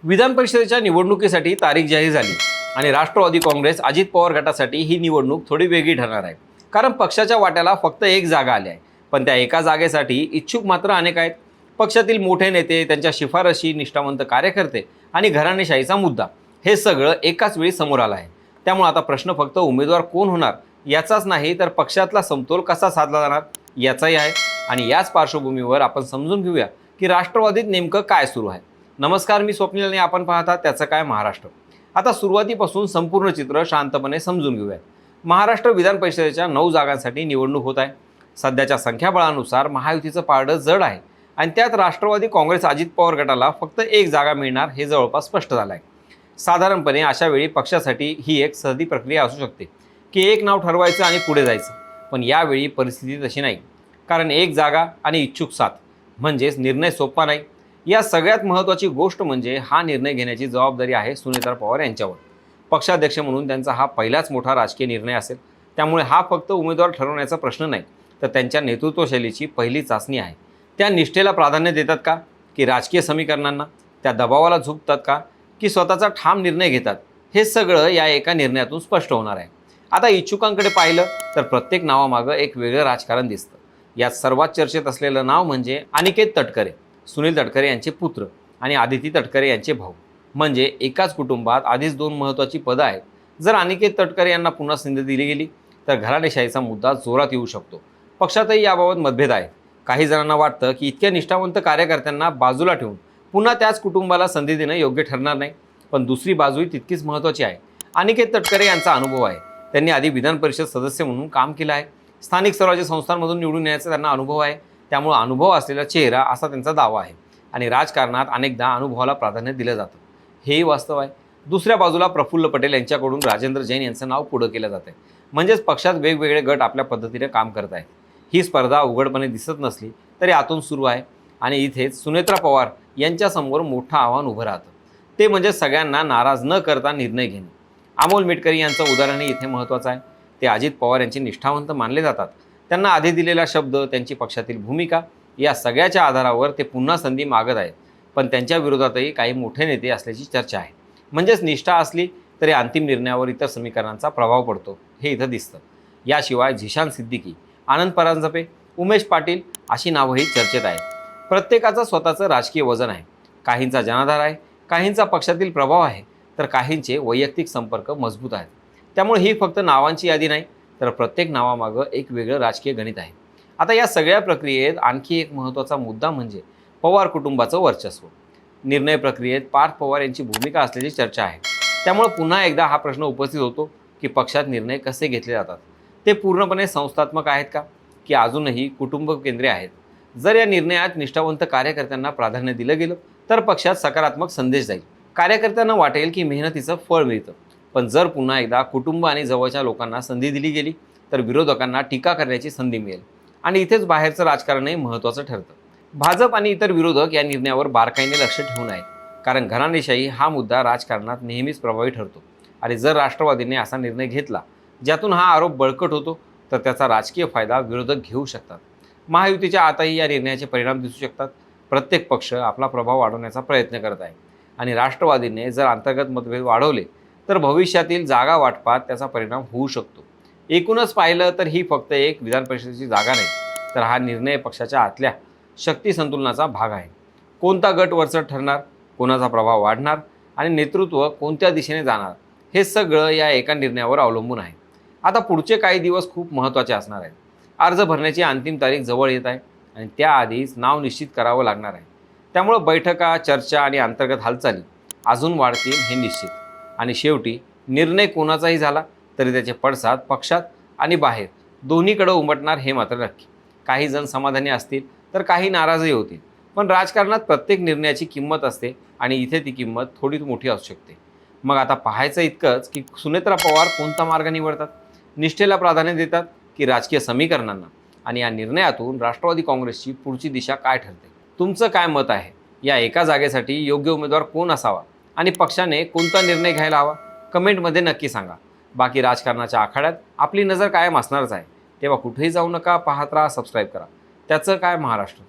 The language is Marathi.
विधान परिषदेच्या निवडणुकीसाठी तारीख जाहीर झाली आणि राष्ट्रवादी काँग्रेस अजित पवार गटासाठी ही निवडणूक थोडी वेगळी ठरणार आहे. कारण पक्षाच्या वाट्याला फक्त एक जागा आली आहे, पण त्या एका जागेसाठी इच्छुक मात्र अनेक आहेत. पक्षातील मोठे नेते, त्यांच्या शिफारशी, निष्ठावंत कार्यकर्ते आणि घराणेशाहीचा मुद्दा हे सगळं एकाच वेळी समोर आलं आहे. त्यामुळे आता प्रश्न फक्त उमेदवार कोण होणार याचाच नाही, तर पक्षातला समतोल कसा साधला जाणार याचाही आहे. आणि याच पार्श्वभूमीवर आपण समजून घेऊया की राष्ट्रवादीत नेमकं काय सुरू आहे. नमस्कार, मी स्वप्नील आणि आपण पाहता त्याचं काय महाराष्ट्र. आता सुरुवातीपासून संपूर्ण चित्र शांतपणे समजून घेऊया. महाराष्ट्र विधान परिषदेच्या 9 जागांसाठी निवडणूक होत आहे. सध्याच्या संख्याबळानुसार महायुतीचं पारडं जड आहे आणि त्यात राष्ट्रवादी काँग्रेस अजित पवार गटाला फक्त एक जागा मिळणार हे जवळपास स्पष्ट झालं आहे. साधारणपणे अशा वेळी पक्षासाठी ही एक साधी प्रक्रिया असू शकते की एक नाव ठरवायचं आणि पुढे जायचं. पण यावेळी परिस्थिती तशी नाही, कारण एक जागा आणि इच्छुक 7 म्हणजेच निर्णय सोपा नाही. या सगळ्यात महत्त्वाची गोष्ट म्हणजे हा निर्णय घेण्याची जबाबदारी आहे सुनेत्रा पवार यांच्यावर. पक्षाध्यक्ष म्हणून त्यांचा हा पहिलाच मोठा राजकीय निर्णय असेल. त्यामुळे हा फक्त उमेदवार ठरवण्याचा प्रश्न नाही, तर त्यांच्या नेतृत्वशैलीची पहिली चाचणी आहे. त्या निष्ठेला प्राधान्य देतात का, की राजकीय समीकरणांना, त्या दबावाला झुकतात का, की स्वतःचा ठाम निर्णय घेतात, हे सगळं या एका निर्णयातून स्पष्ट होणार आहे. आता इच्छुकांकडे पाहिलं तर प्रत्येक नावामागं एक वेगळं राजकारण दिसतं. यात सर्वात चर्चेत असलेलं नाव म्हणजे अनिकेत तटकरे, सुनील तटकरे यांचे पुत्र आणि आदिती तटकरे यांचे भाऊ. म्हणजे एकाच कुटुंबात आधीच 2 महत्त्वाची पदं आहेत. जर अनिकेत तटकरे यांना पुन्हा संधी दिली गेली तर घराणेशाहीचा मुद्दा जोरात येऊ शकतो. पक्षातही याबाबत मतभेद आहेत. काही जणांना वाटतं की इतक्या निष्ठावंत कार्यकर्त्यांना बाजूला ठेवून पुन्हा त्याच कुटुंबाला संधी देणं योग्य ठरणार नाही. पण दुसरी बाजूही तितकीच महत्त्वाची आहे. अनिकेत तटकरे यांचा अनुभव आहे. त्यांनी आधी विधान परिषद सदस्य म्हणून काम केलं आहे. स्थानिक स्वराज्य संस्थांमधून निवडून येण्याचा त्यांना अनुभव आहे. त्यामुळे अनुभव असलेला चेहरा असा त्यांचा दावा आहे. आणि राजकारणात अनेकदा अनुभवाला प्राधान्य दिलं जातं, हेही वास्तव आहे. दुसऱ्या बाजूला प्रफुल्ल पटेल यांच्याकडून राजेंद्र जैन यांचं नाव पुढं केलं जातं. म्हणजेच पक्षात वेगवेगळे गट आपल्या पद्धतीने काम करत आहेत. ही स्पर्धा उघडपणे दिसत नसली तरी आतून सुरू आहे. आणि इथेच सुनेत्रा पवार यांच्यासमोर मोठं आव्हान उभं राहतं. ते म्हणजे सगळ्यांना नाराज न करता निर्णय घेणे. अमोल मिटकरी यांचं उदाहरणही इथे महत्त्वाचं आहे. ते अजित पवार यांचे निष्ठावंत मानले जातात. त्यांना आधी दिलेला शब्द, त्यांची पक्षातील भूमिका या सगळ्याच्या आधारावर ते पुन्हा संधी मागत आहेत. पण त्यांच्या विरोधातही काही मोठे नेते असल्याची चर्चा आहे. म्हणजेच निष्ठा असली तरी अंतिम निर्णयावर इतर समीकरणांचा प्रभाव पडतो, हे इथं दिसतं. याशिवाय झिशान सिद्दीकी, आनंद परांजपे, उमेश पाटील अशी नावंही चर्चेत आहेत. प्रत्येकाचं स्वतःचं राजकीय वजन आहे. काहींचा जनाधार आहे, काहींचा पक्षातील प्रभाव आहे, तर काहींचे वैयक्तिक संपर्क मजबूत आहेत. त्यामुळे ही फक्त नावांची यादी नाही, तर प्रत्येक नावामागं एक वेगळं राजकीय गणित आहे. आता या सगळ्या प्रक्रियेत आणखी एक महत्त्वाचा मुद्दा म्हणजे पवार कुटुंबाचं वर्चस्व. निर्णय प्रक्रियेत पार्थ पवार यांची भूमिका असल्याची चर्चा आहे. त्यामुळे पुन्हा एकदा हा प्रश्न उपस्थित होतो की पक्षात निर्णय कसे घेतले जातात. ते पूर्णपणे संस्थात्मक आहेत का, की अजूनही कुटुंब केंद्रे आहेत. जर या निर्णयात निष्ठावंत कार्यकर्त्यांना प्राधान्य दिलं गेलं तर पक्षात सकारात्मक संदेश जाईल. कार्यकर्त्यांना वाटेल की मेहनतीचं फळ मिळतं. पण जर पुन्हा एकदा कुटुंब आणि जवळच्या लोकांना संधी दिली गेली तर विरोधकांना टीका करण्याची संधी मिळेल. आणि इथेच बाहेरचं राजकारणही महत्त्वाचं ठरतं. भाजप आणि इतर विरोधक या निर्णयावर बारकाईने लक्ष ठेवून आहेत. कारण घराणेशाही हा मुद्दा राजकारणात नेहमीच प्रभावी ठरतो. आणि जर राष्ट्रवादीने असा निर्णय घेतला ज्यातून हा आरोप बळकट होतो तर त्याचा राजकीय फायदा विरोधक घेऊ शकतात. महायुतीच्या आतही या निर्णयाचे परिणाम दिसू शकतात. प्रत्येक पक्ष आपला प्रभाव वाढवण्याचा प्रयत्न करत आहे. आणि राष्ट्रवादीने जर अंतर्गत मतभेद वाढवले तर भविष्यातील जागा वाटपात त्याचा परिणाम होऊ शकतो. एकूणच पाहिलं तर ही फक्त एक विधान परिषदेची जागा नाही, तर हा निर्णय पक्षाच्या आतल्या शक्ती संतुलनाचा भाग आहे. कोणता गट वरचढ ठरणार, कोणाचा प्रभाव वाढणार आणि नेतृत्व कोणत्या दिशेने जाणार, हे सगळं या एका निर्णयावर अवलंबून आहे. आता पुढचे काही दिवस खूप महत्त्वाचे असणार आहेत. अर्ज भरण्याची अंतिम तारीख जवळ येत आहे आणि त्याआधीच नाव निश्चित करावं लागणार आहे. त्यामुळं बैठका, चर्चा आणि अंतर्गत हालचाली अजून वाढतील हे निश्चित. आणि शेवटी निर्णय कोणाचाही झाला तरी त्याचे पडसाद पक्षात आणि बाहेर दोन्हीकडे उमटणार हे मात्र नक्की. काही जण समाधानी असतील तर काही नाराजही होतील. पण राजकारणात प्रत्येक निर्णयाची किंमत असते आणि इथे ती किंमत थोडी मोठी असू शकते. मग आता पाहायचं इतकंच की सुनेत्रा पवार कोणता मार्ग निवडतात, निष्ठेला प्राधान्य देतात की राजकीय समीकरणांना. आणि या निर्णयातून राष्ट्रवादी काँग्रेसची पुढची दिशा काय ठरते. तुमचं काय मत आहे? या एका जागेसाठी योग्य उमेदवार कोण असावा आणि पक्षाने कोणता निर्णय घ्यायला हवा, कमेंटमध्ये नक्की सांगा. बाकी राजकारणाच्या आखाड्यात आपली नजर कायम असणारच आहे. तेव्हा कुठेही जाऊ नका, पाहत राहा, सबस्क्राईब करा. त्याचं काय महाराष्ट्र.